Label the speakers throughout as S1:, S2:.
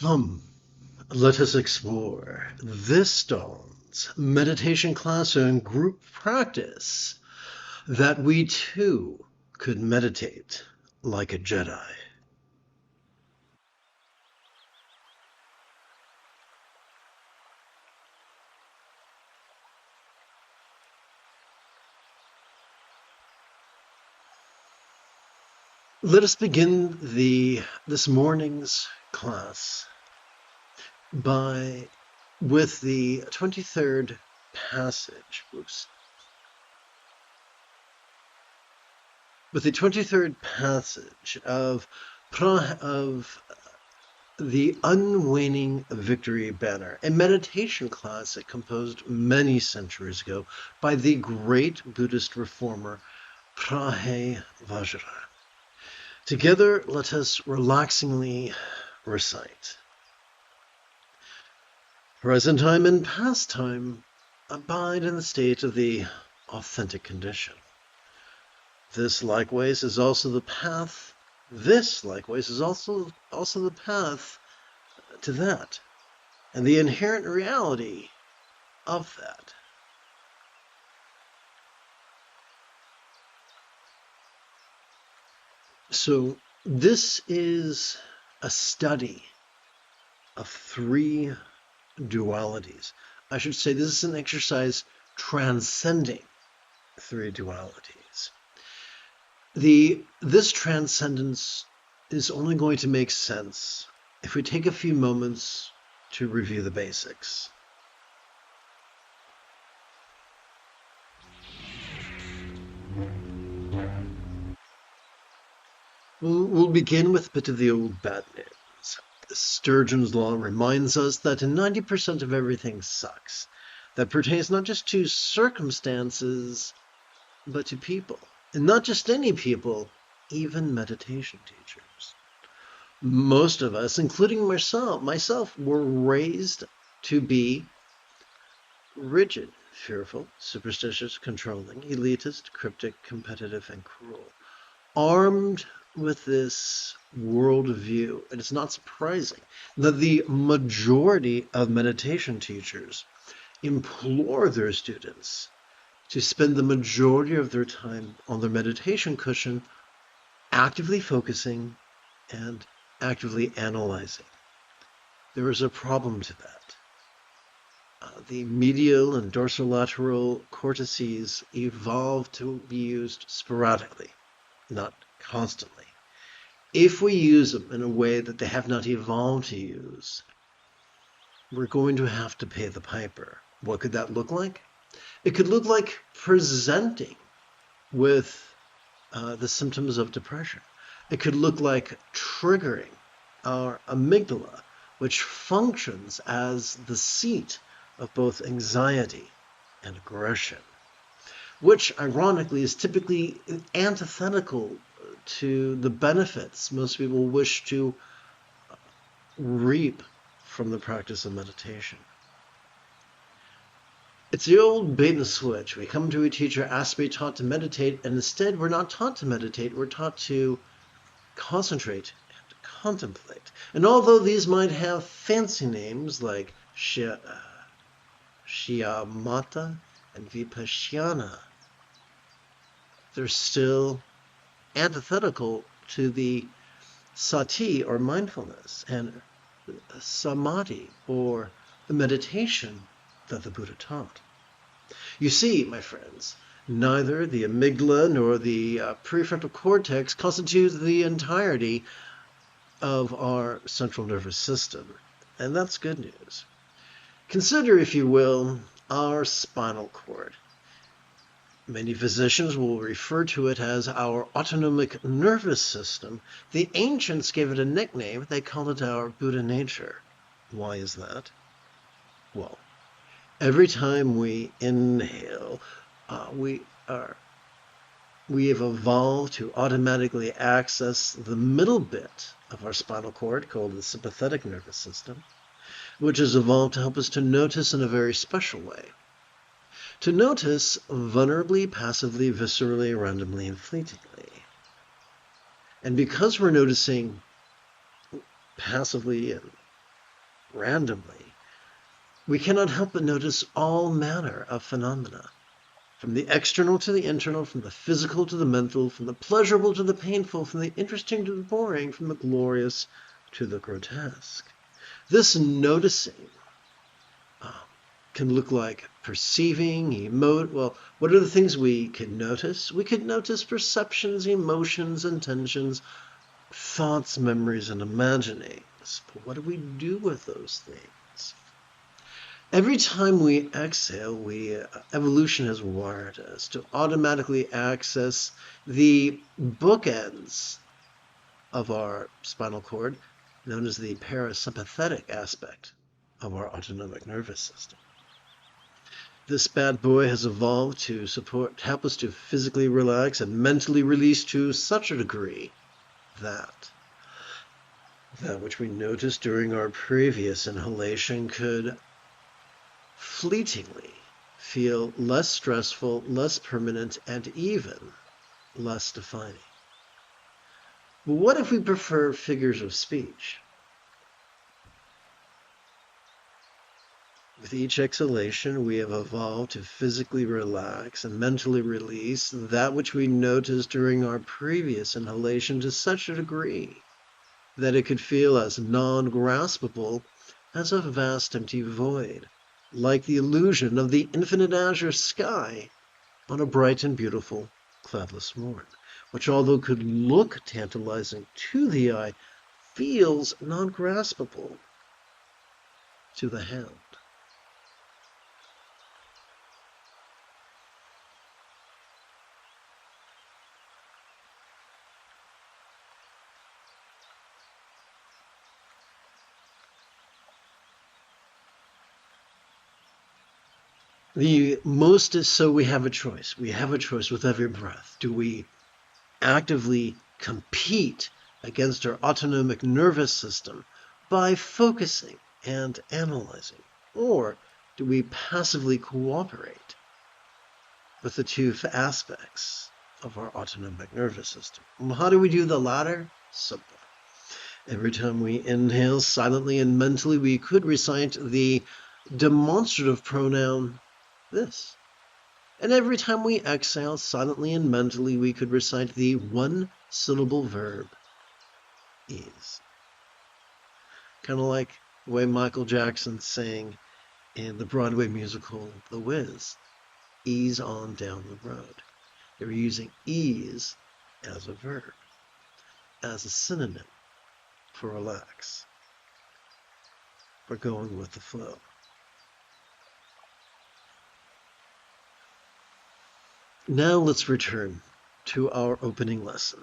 S1: Come, let us explore this dawn's meditation class and group practice that we too could meditate like a Jedi. Let us begin this morning's class with the 23rd passage. With the 23rd passage of the Unwaning Victory Banner, a meditation classic composed many centuries ago by the great Buddhist reformer Prahe Vajra. Together, let us relaxingly recite. Present time and past time abide in the state of the authentic condition. This likewise is also the path. This likewise is also the path to that, and the inherent reality of that. So this is a study of three dualities. I should say this is an exercise transcending three dualities. This transcendence is only going to make sense if we take a few moments to review the basics. We'll begin with a bit of the old bad news. Sturgeon's law reminds us that 90% of everything sucks. That pertains not just to circumstances, but to people. And not just any people, even meditation teachers. Most of us, including myself, were raised to be rigid, fearful, superstitious, controlling, elitist, cryptic, competitive, and cruel. Armed with this worldview, and it's not surprising that the majority of meditation teachers implore their students to spend the majority of their time on their meditation cushion, actively focusing and actively analyzing. There is a problem to that. The medial and dorsolateral cortices evolved to be used sporadically, not constantly. If we use them in a way that they have not evolved to use, we're going to have to pay the piper. What could that look like? It could look like presenting with the symptoms of depression. It could look like triggering our amygdala, which functions as the seat of both anxiety and aggression, which ironically is typically antithetical to the benefits most people wish to reap from the practice of meditation. It's the old bait and switch. We come to a teacher, ask to be taught to meditate, and instead we're not taught to meditate, we're taught to concentrate and contemplate. And although these might have fancy names like Shyamata and Vipassana, they're still antithetical to the sati, or mindfulness, and samadhi, or the meditation that the Buddha taught. You see, my friends, neither the amygdala nor the prefrontal cortex constitutes the entirety of our central nervous system, and that's good news. Consider, if you will, our spinal cord. Many physicians will refer to it as our autonomic nervous system. The ancients gave it a nickname. They called it our Buddha nature. Why is that? Well, every time we inhale, we have evolved to automatically access the middle bit of our spinal cord, called the sympathetic nervous system, which has evolved to help us to notice in a very special way. To notice vulnerably, passively, viscerally, randomly, and fleetingly. And because we're noticing passively and randomly, we cannot help but notice all manner of phenomena, from the external to the internal, from the physical to the mental, from the pleasurable to the painful, from the interesting to the boring, from the glorious to the grotesque. This noticing can look like perceiving, emote. Well, what are the things we can notice? We could notice perceptions, emotions, intentions, thoughts, memories, and imaginings. But what do we do with those things? Every time we exhale, evolution has wired us to automatically access the bookends of our spinal cord, known as the parasympathetic aspect of our autonomic nervous system. This bad boy has evolved to help us to physically relax and mentally release to such a degree that which we noticed during our previous inhalation could fleetingly feel less stressful, less permanent, and even less defining. But what if we prefer figures of speech? With each exhalation, we have evolved to physically relax and mentally release that which we noticed during our previous inhalation to such a degree that it could feel as non-graspable as a vast empty void, like the illusion of the infinite azure sky on a bright and beautiful cloudless morn, which, although could look tantalizing to the eye, feels non-graspable to the hand. The most is so we have a choice. We have a choice with every breath. Do we actively compete against our autonomic nervous system by focusing and analyzing? Or do we passively cooperate with the two aspects of our autonomic nervous system? And how do we do the latter? Simple. Every time we inhale silently and mentally, we could recite the demonstrative pronoun this. And every time we exhale silently and mentally, we could recite the one-syllable verb is. Kind of like the way Michael Jackson sang in the Broadway musical The Wiz, ease on down the road. They were using ease as a verb, as a synonym for relax, for going with the flow. Now let's return to our opening lesson.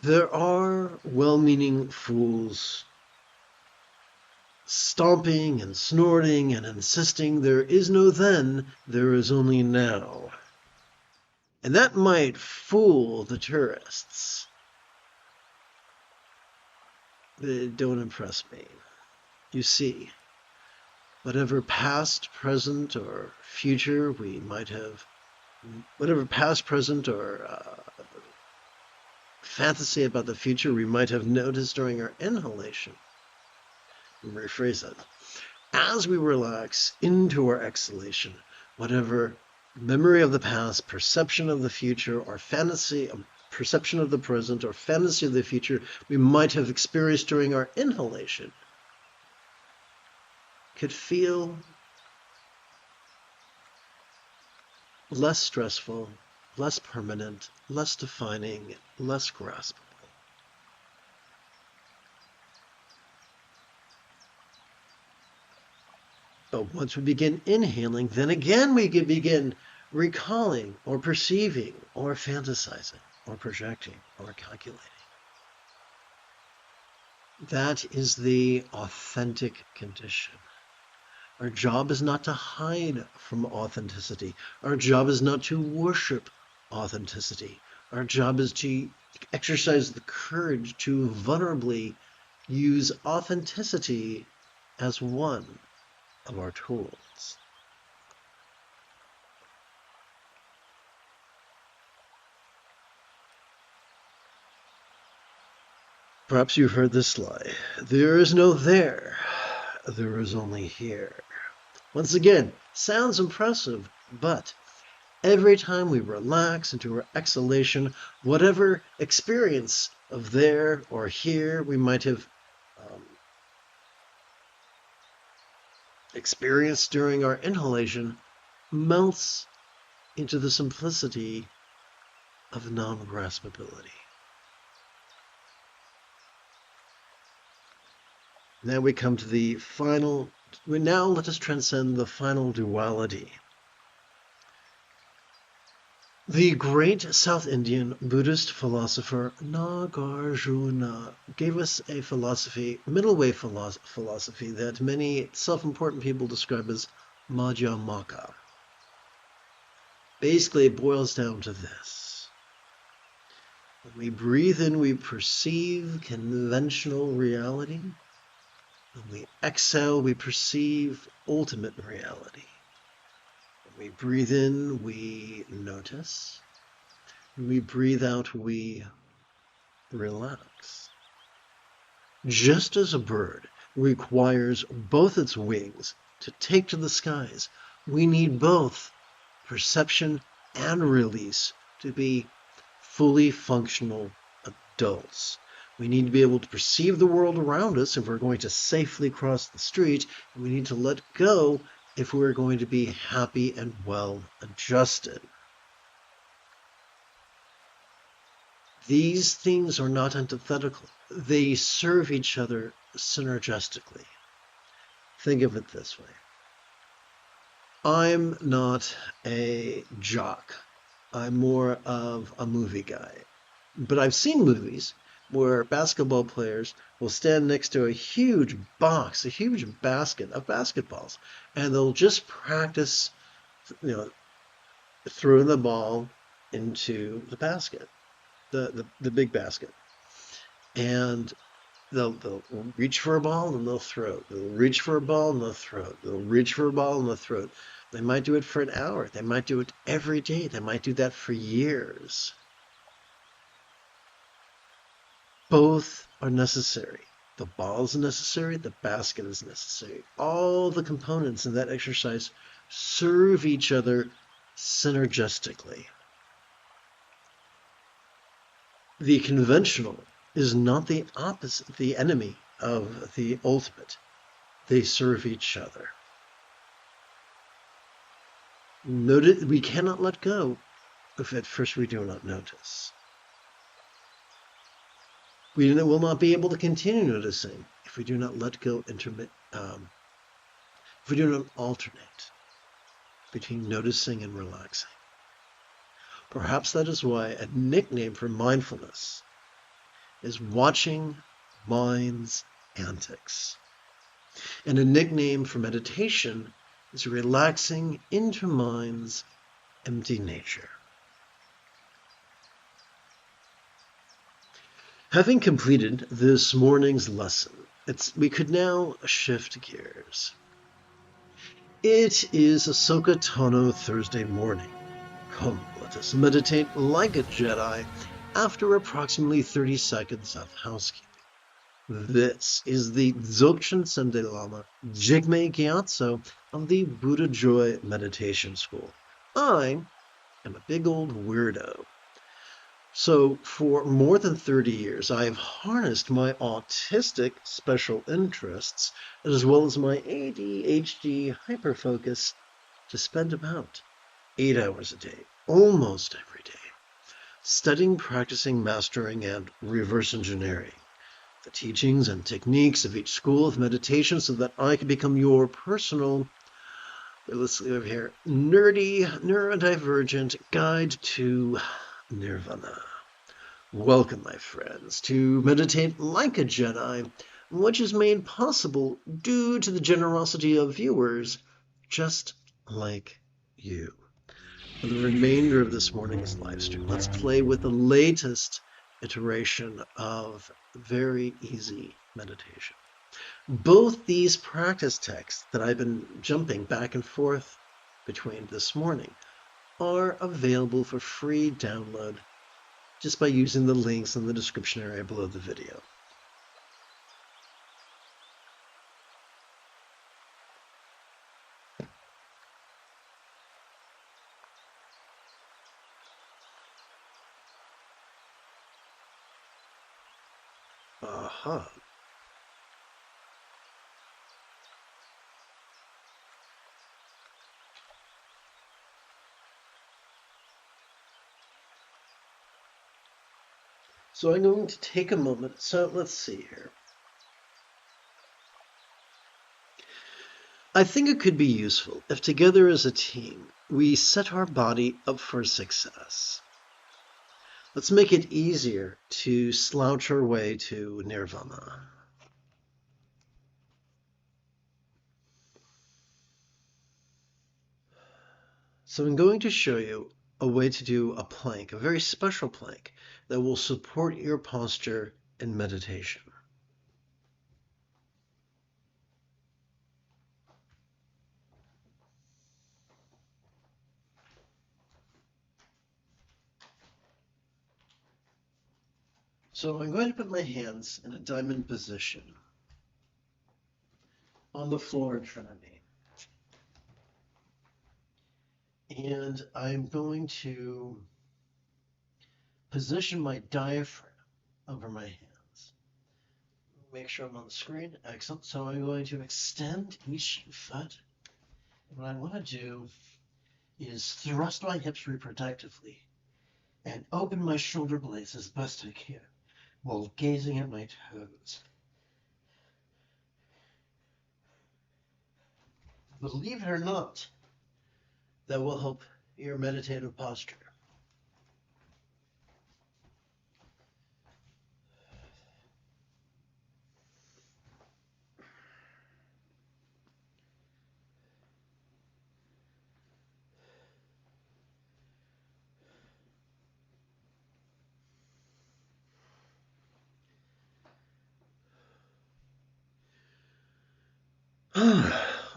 S1: There are well-meaning fools stomping and snorting and insisting there is no then, there is only now. And that might fool the tourists. But it don't impress me. You see, whatever past, present, or future we might have, whatever past, present, or fantasy about the future we might have noticed during our inhalation, rephrase that. As we relax into our exhalation, whatever memory of the past, perception of the future, or fantasy, perception of the present, or fantasy of the future we might have experienced during our inhalation could feel less stressful, less permanent, less defining, less graspable. But once we begin inhaling, then again we can begin recalling or perceiving or fantasizing or projecting or calculating. That is the authentic condition. Our job is not to hide from authenticity. Our job is not to worship authenticity. Our job is to exercise the courage to vulnerably use authenticity as one of our tools. Perhaps you've heard this lie. There is no there. There is only here. Once again, sounds impressive, but every time we relax into our exhalation, whatever experience of there or here we might have experienced during our inhalation melts into the simplicity of non-graspability. Now we come to the final, now let us transcend the final duality. The great South Indian Buddhist philosopher Nagarjuna gave us a philosophy, middle way philosophy that many self-important people describe as Madhyamaka. Basically, it boils down to this. When we breathe in, we perceive conventional reality. When we exhale, we perceive ultimate reality. When we breathe in, we notice. When we breathe out, we relax. Just as a bird requires both its wings to take to the skies, we need both perception and release to be fully functional adults. We need to be able to perceive the world around us if we're going to safely cross the street, and we need to let go if we're going to be happy and well adjusted. These things are not antithetical. They serve each other synergistically. Think of it this way. I'm not a jock. I'm more of a movie guy. But I've seen movies where basketball players will stand next to a huge box, a huge basket of basketballs, and they'll just practice, throwing the ball into the basket, the big basket. And they'll reach for a ball and they'll throw it. They'll reach for a ball and they'll throw it. They'll reach for a ball and they'll throw it. They might do it for an hour. They might do it every day. They might do that for years. Both are necessary. The ball is necessary. The basket is necessary. All the components in that exercise serve each other synergistically. The conventional is not the opposite, the enemy of the ultimate. They serve each other. Notice we cannot let go if at first we do not notice. We will not be able to continue noticing if we do not let go, if we do not alternate between noticing and relaxing. Perhaps that is why a nickname for mindfulness is watching mind's antics. And a nickname for meditation is relaxing into mind's empty nature. Having completed this morning's lesson, we could now shift gears. It is Ahsoka Tano Thursday morning. Come, let us meditate like a Jedi after approximately 30 seconds of housekeeping. This is the Dzogchen Sende Lama Jigme Gyatso of the Buddha Joy Meditation School. I am a big old weirdo. So for more than 30 years, I have harnessed my autistic special interests as well as my ADHD hyperfocus to spend about 8 hours a day, almost every day, studying, practicing, mastering, and reverse engineering the teachings and techniques of each school of meditation so that I can become your personal, let's see over here, nerdy, neurodivergent guide to Nirvana. Welcome, my friends, to Meditate Like a Jedi, which is made possible due to the generosity of viewers just like you. For the remainder of this morning's live stream, let's play with the latest iteration of very easy meditation. Both these practice texts that I've been jumping back and forth between this morning are available for free download just by using the links in the description area below the video. Aha. So I'm going to take a moment. So let's see here. I think it could be useful if together as a team we set our body up for success. Let's make it easier to slouch our way to nirvana. So I'm going to show you a way to do a plank, a very special plank that will support your posture in meditation. So I'm going to put my hands in a diamond position on the floor in front of me. And I'm going to position my diaphragm over my hands. Make sure I'm on the screen. Excellent. So I'm going to extend each foot. And what I want to do is thrust my hips reproductively and open my shoulder blades as best I can while gazing at my toes. Believe it or not, that will help your meditative posture.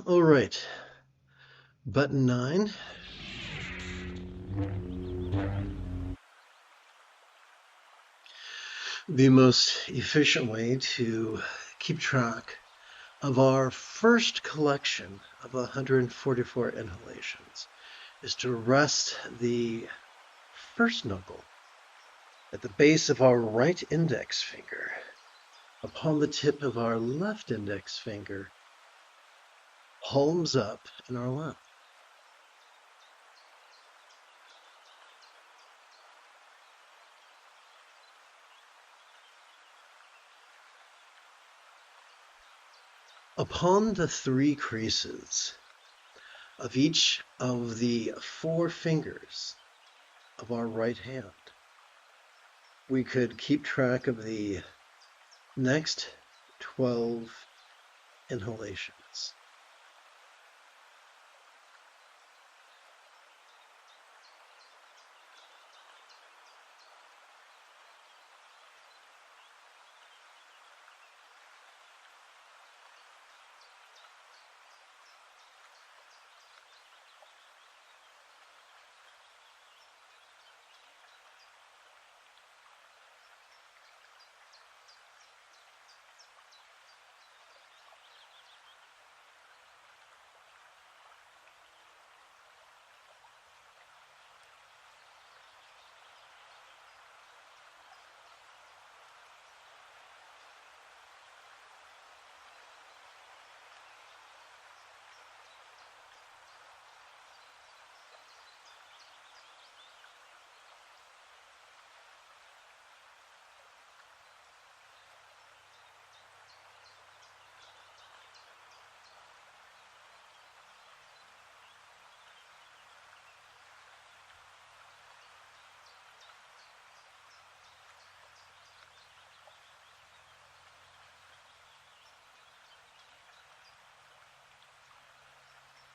S1: All right. Button 9. The most efficient way to keep track of our first collection of 144 inhalations is to rest the first knuckle at the base of our right index finger upon the tip of our left index finger, palms up in our lap. Upon the 3 creases of each of the 4 fingers of our right hand, we could keep track of the next 12 inhalations.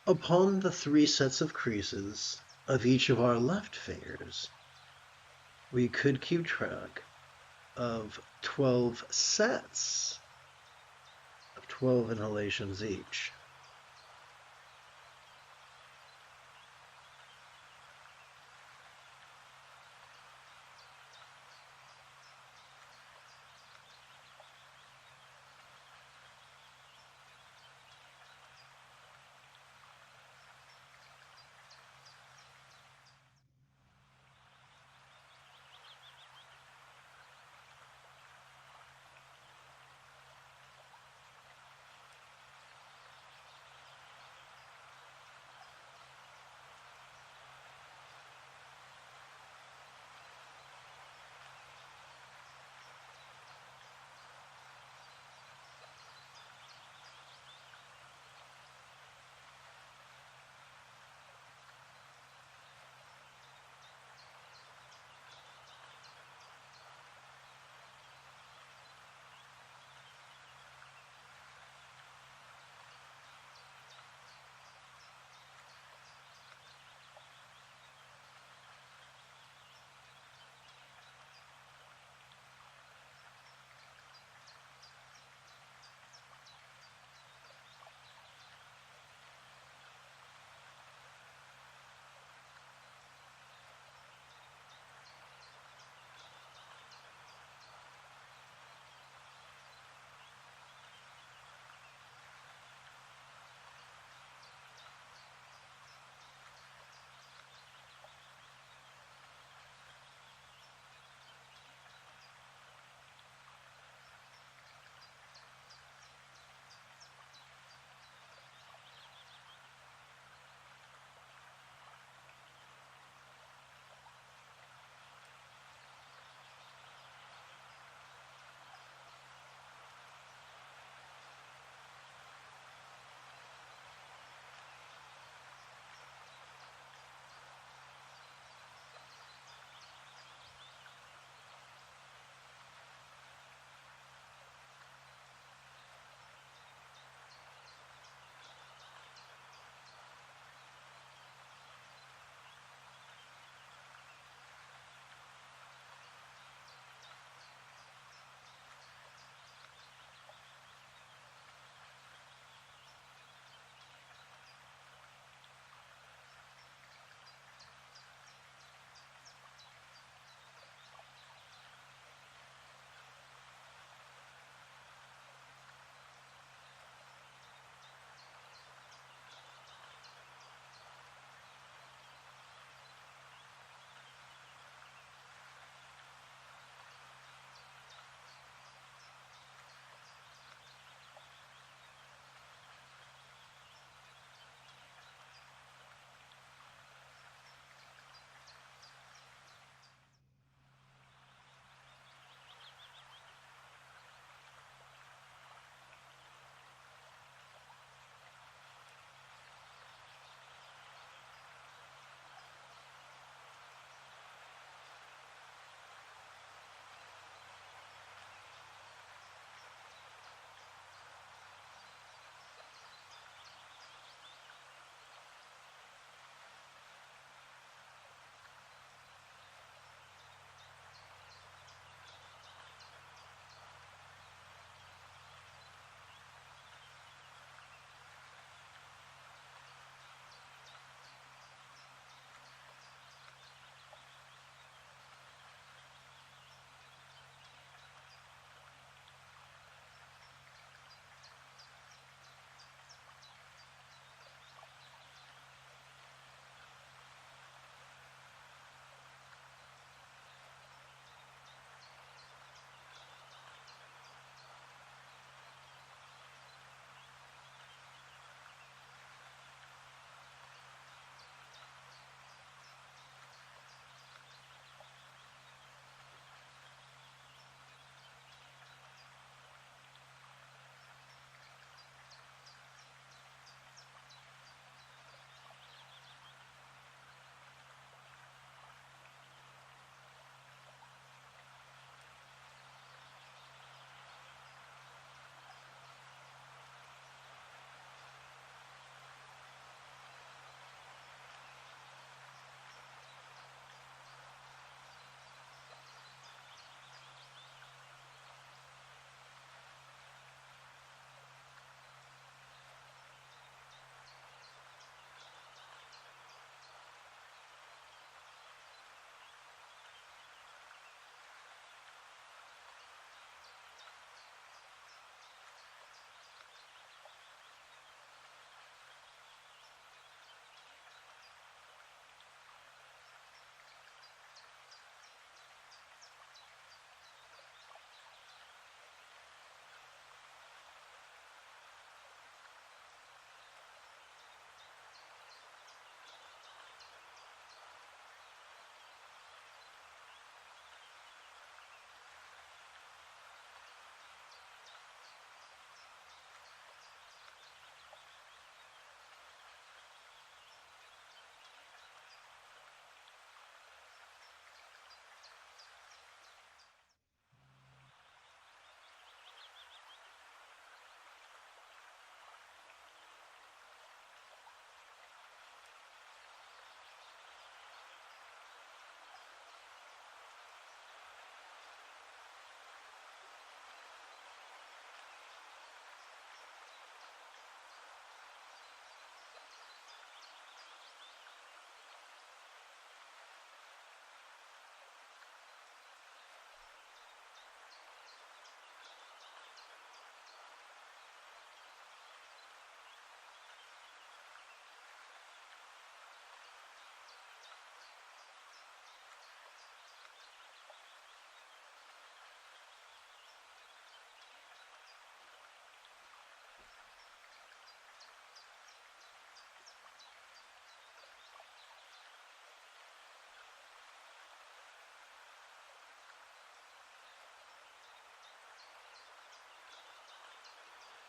S1: Upon the 3 sets of creases of each of our left fingers, we could keep track of 12 sets of 12 inhalations each.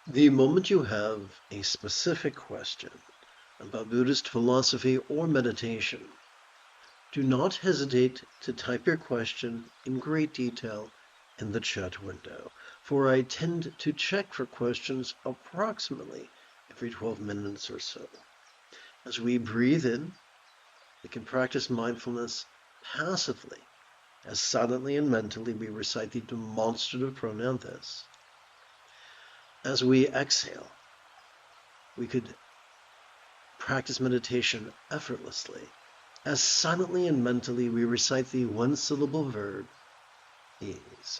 S1: The moment you have a specific question about Buddhist philosophy or meditation, do not hesitate to type your question in great detail in the chat window, for I tend to check for questions approximately every 12 minutes or so. As we breathe in, we can practice mindfulness passively, as silently and mentally we recite the demonstrative pronoun this. As we exhale, we could practice meditation effortlessly, as silently and mentally we recite the one-syllable verb, ease.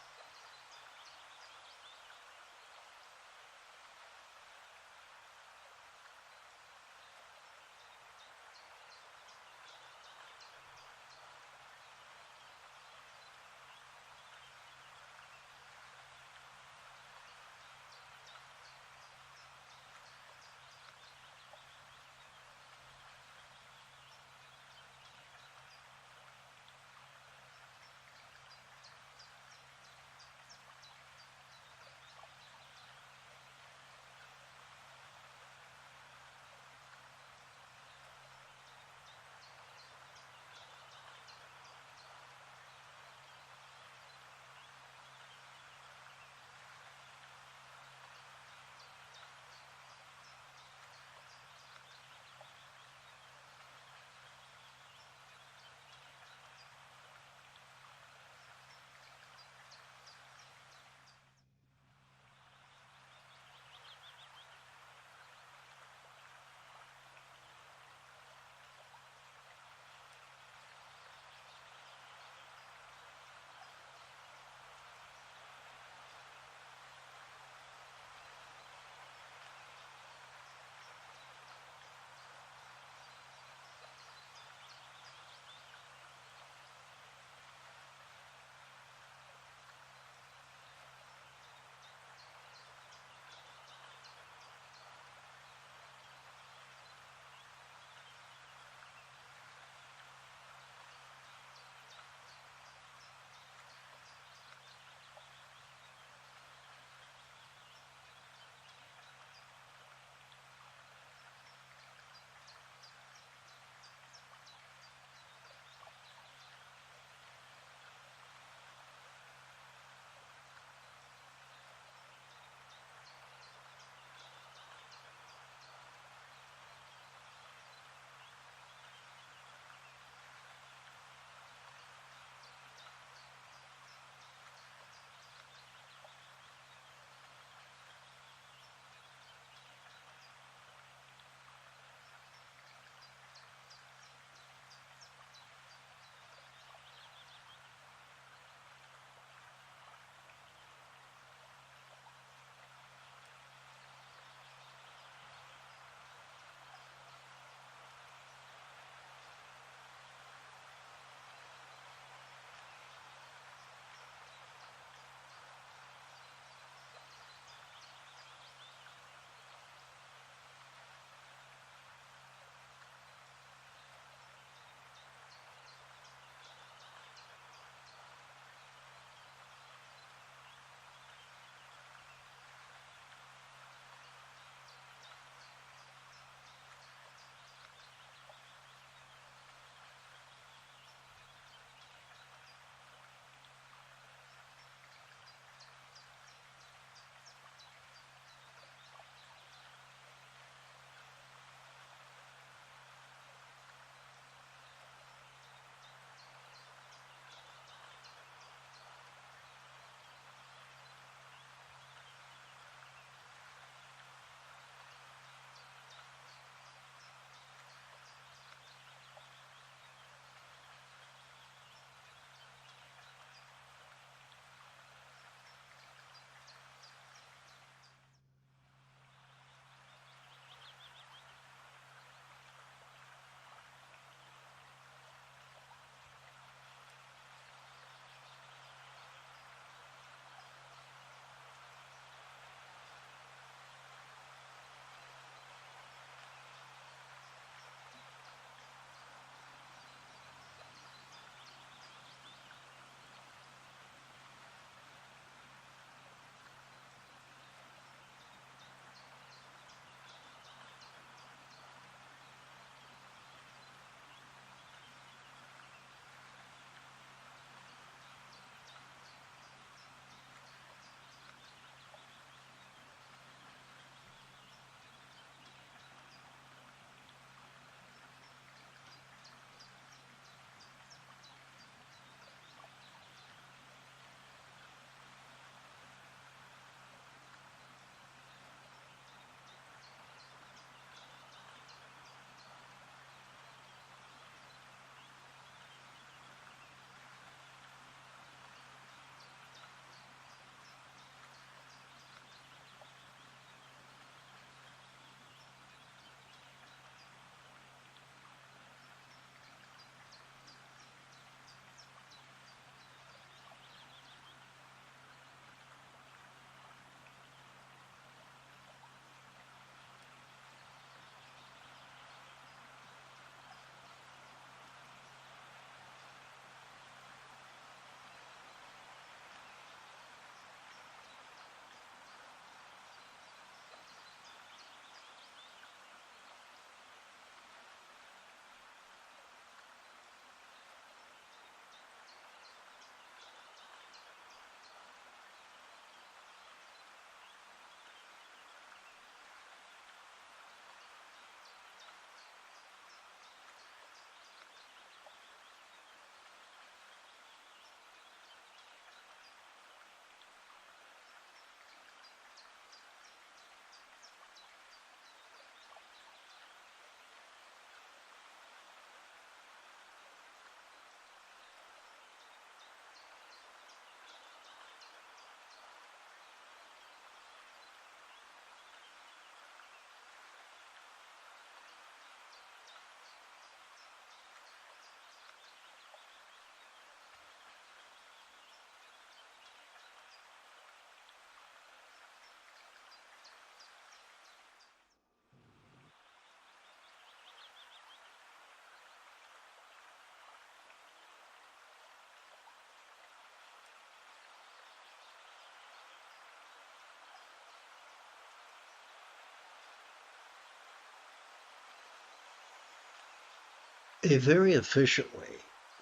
S1: A very efficient way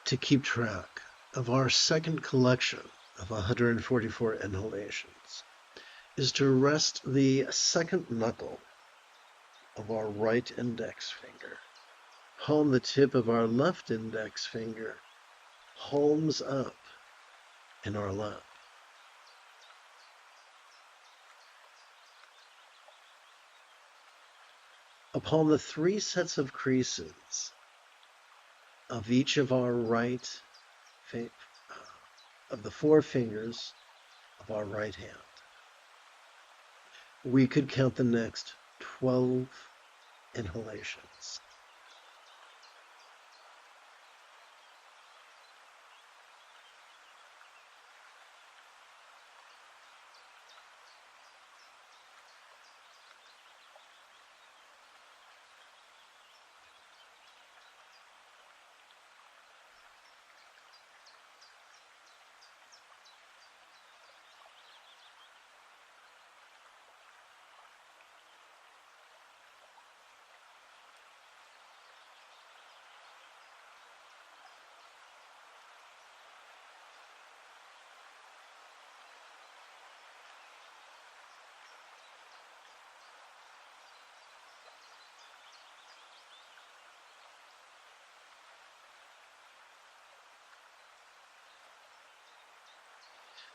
S1: to keep track of our second collection of 144 inhalations is to rest the second knuckle of our right index finger on the tip of our left index finger, palms up in our lap. Upon the 3 sets of creases of each of our of the 4 fingers of our right hand, we could count the next 12 inhalations.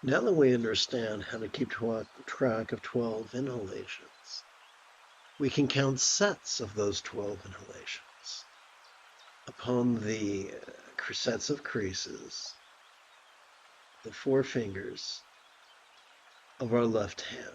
S1: Now that we understand how to keep track of 12 inhalations, we can count sets of those 12 inhalations upon the sets of creases, the 4 fingers of our left hand.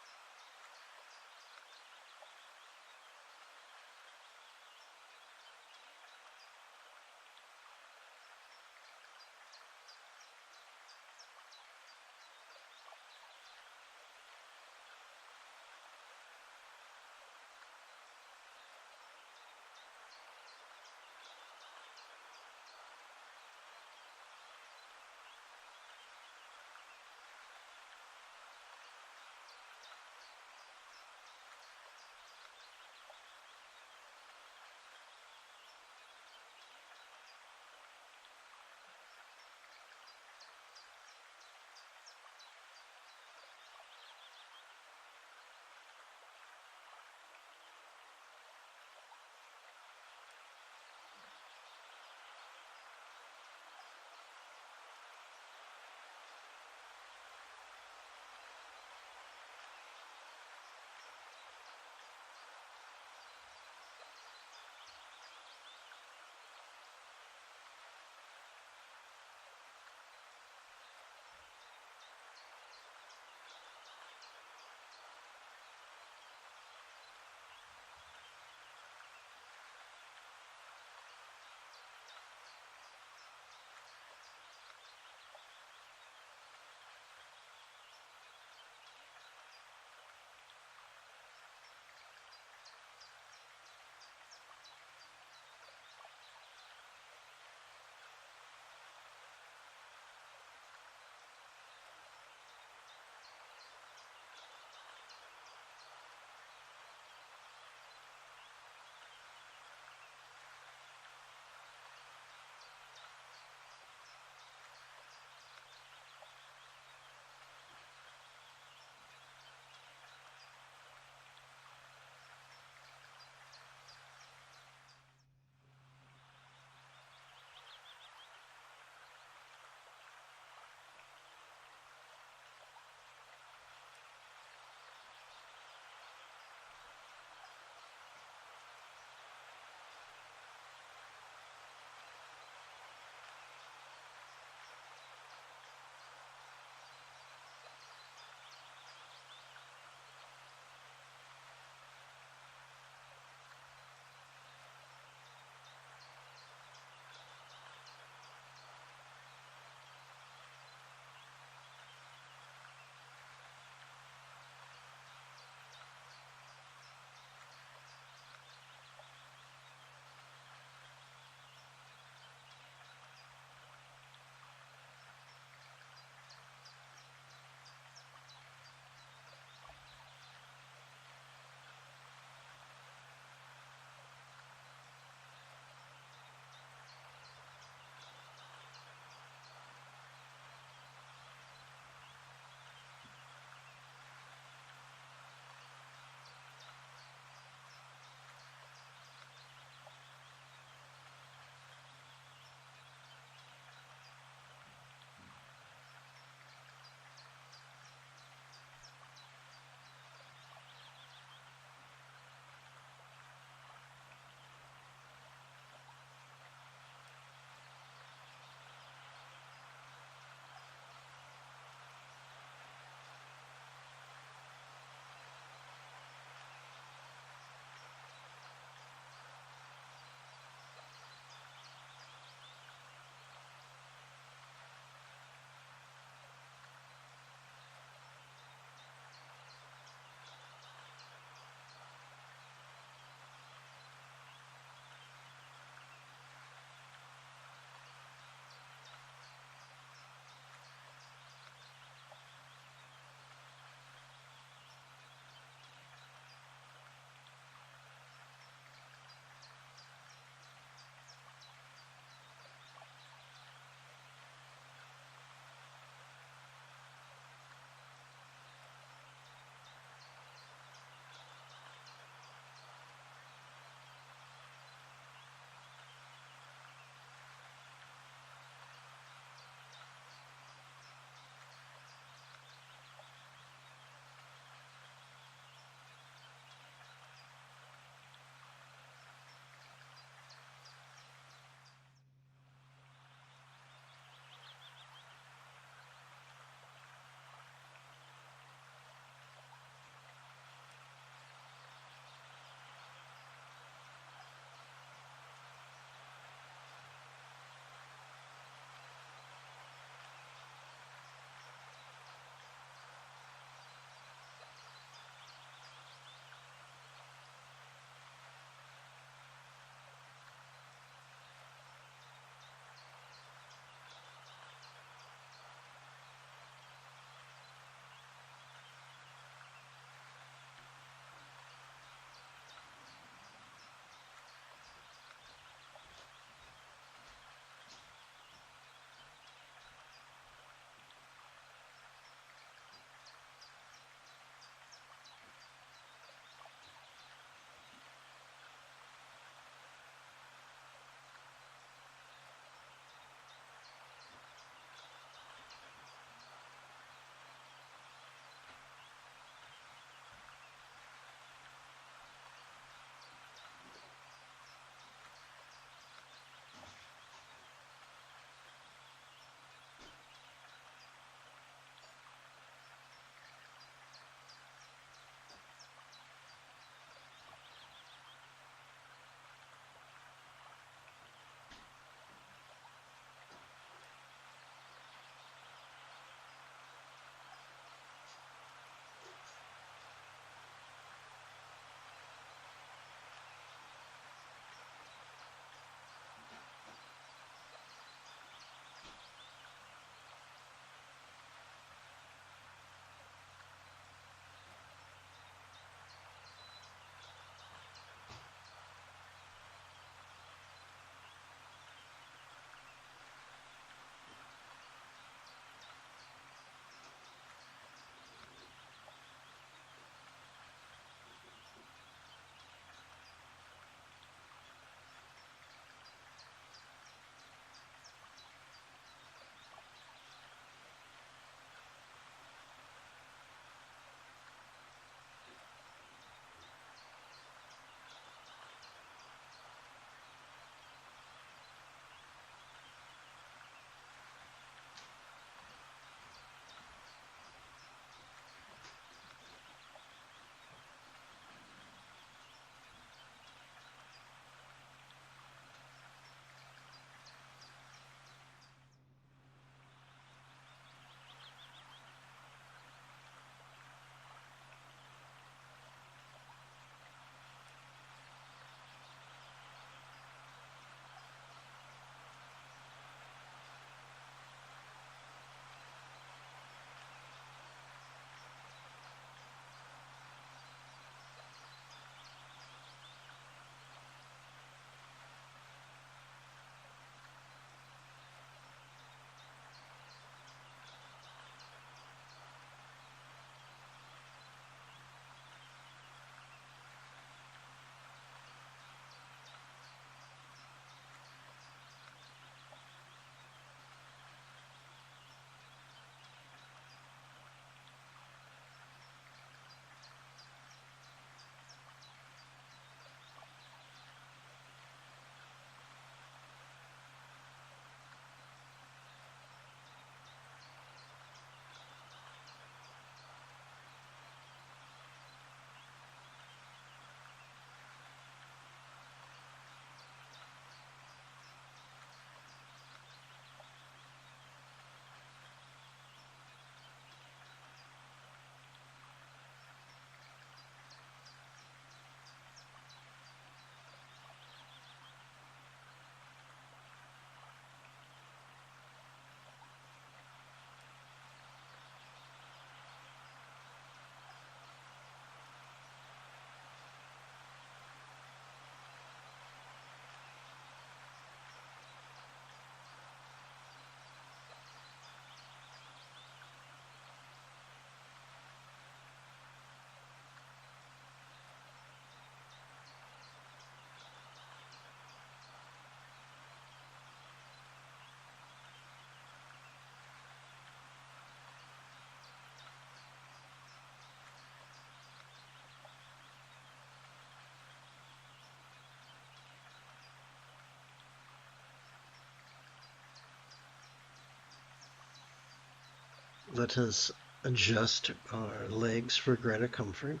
S1: Let us adjust our legs for greater comfort.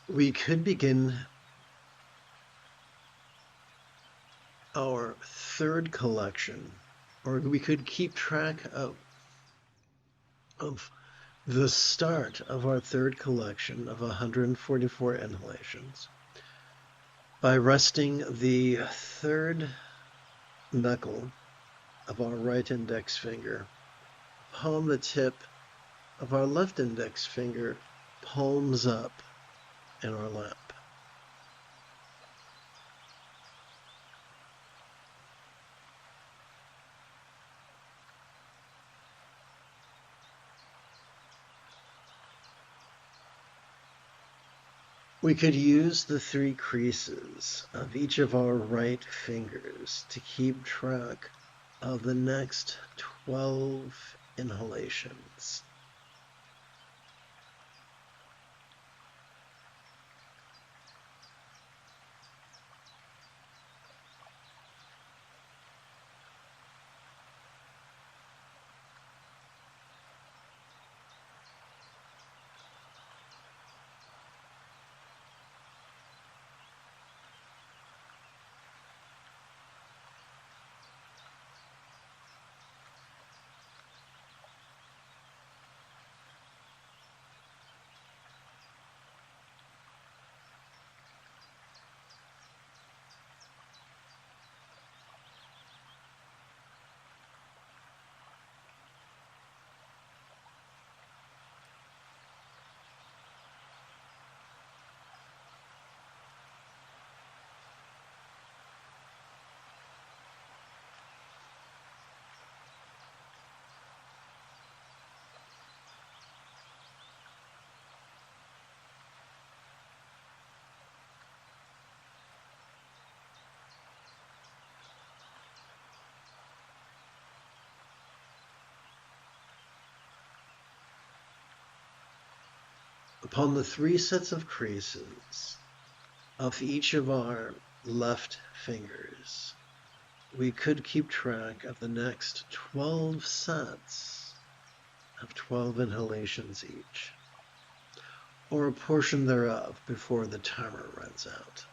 S1: We could begin our third collection, or we could keep track of the start of our third collection of 144 inhalations by resting the third knuckle of our right index finger upon the tip of our left index finger, palms up in our lap. We could use the 3 creases of each of our right fingers to keep track of the next 12 inhalations. Upon the 3 sets of creases of each of our left fingers, we could keep track of the next 12 sets of 12 inhalations each, or a portion thereof before the timer runs out.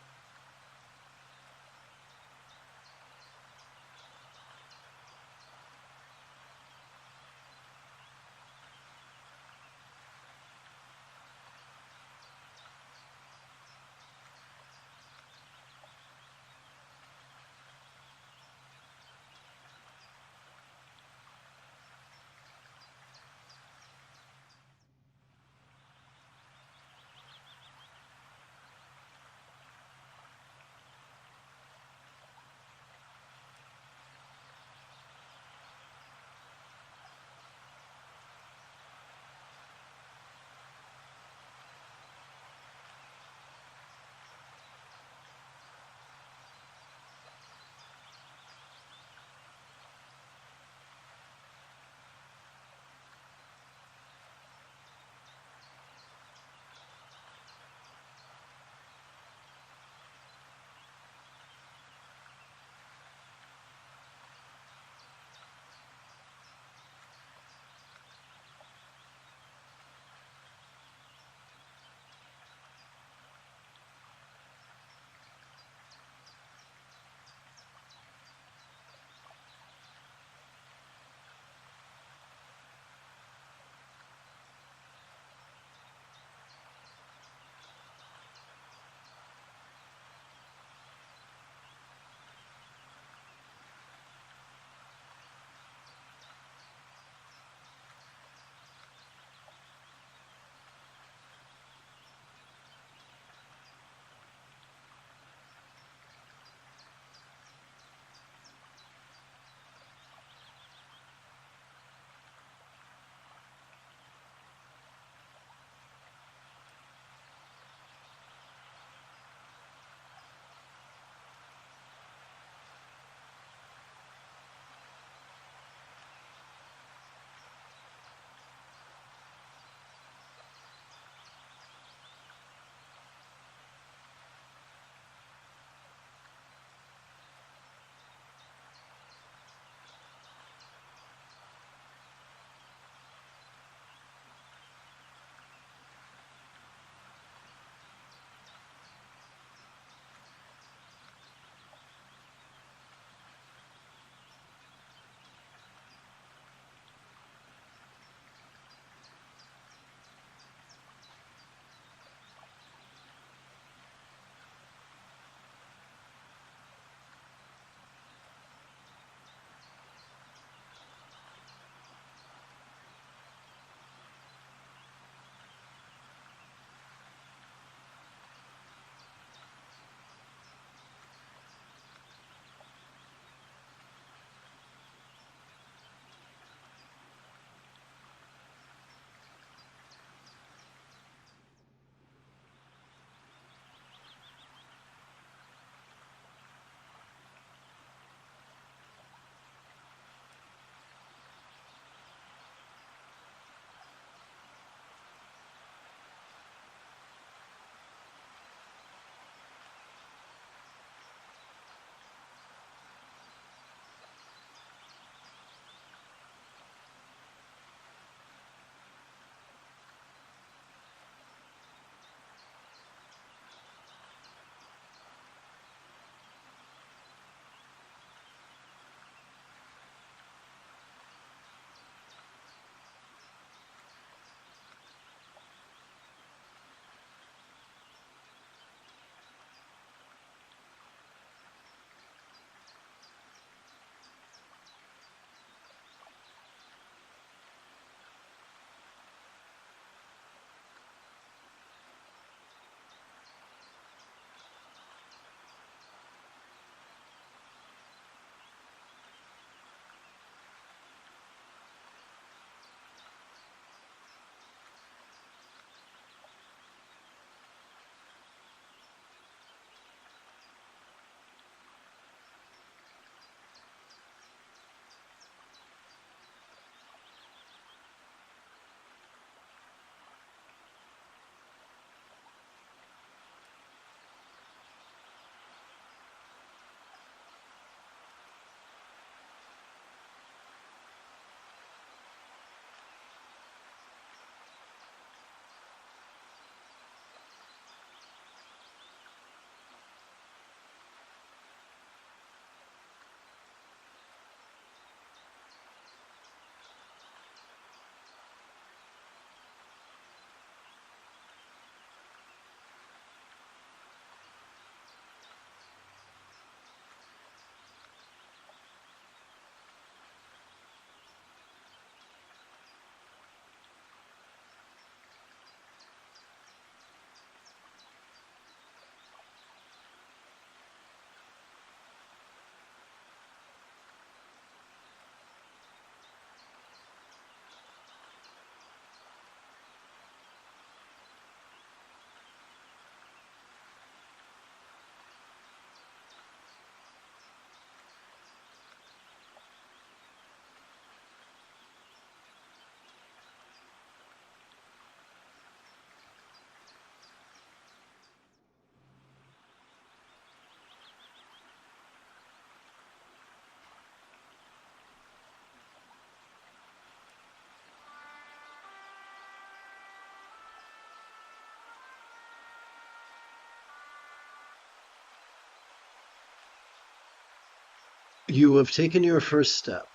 S1: You have taken your first step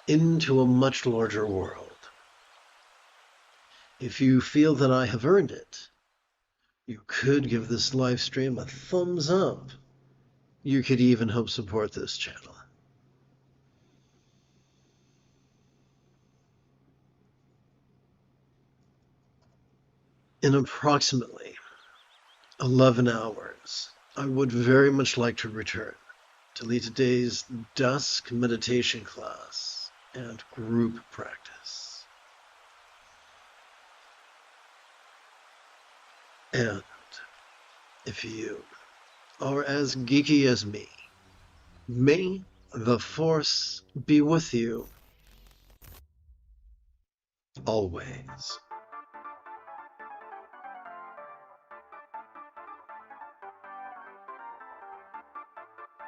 S1: into a much larger world. If you feel that I have earned it, you could give this live stream a thumbs up. You could even help support this channel. In approximately 11 hours, I would very much like to return to lead today's dusk meditation class and group practice. And if you are as geeky as me, may the Force be with you always.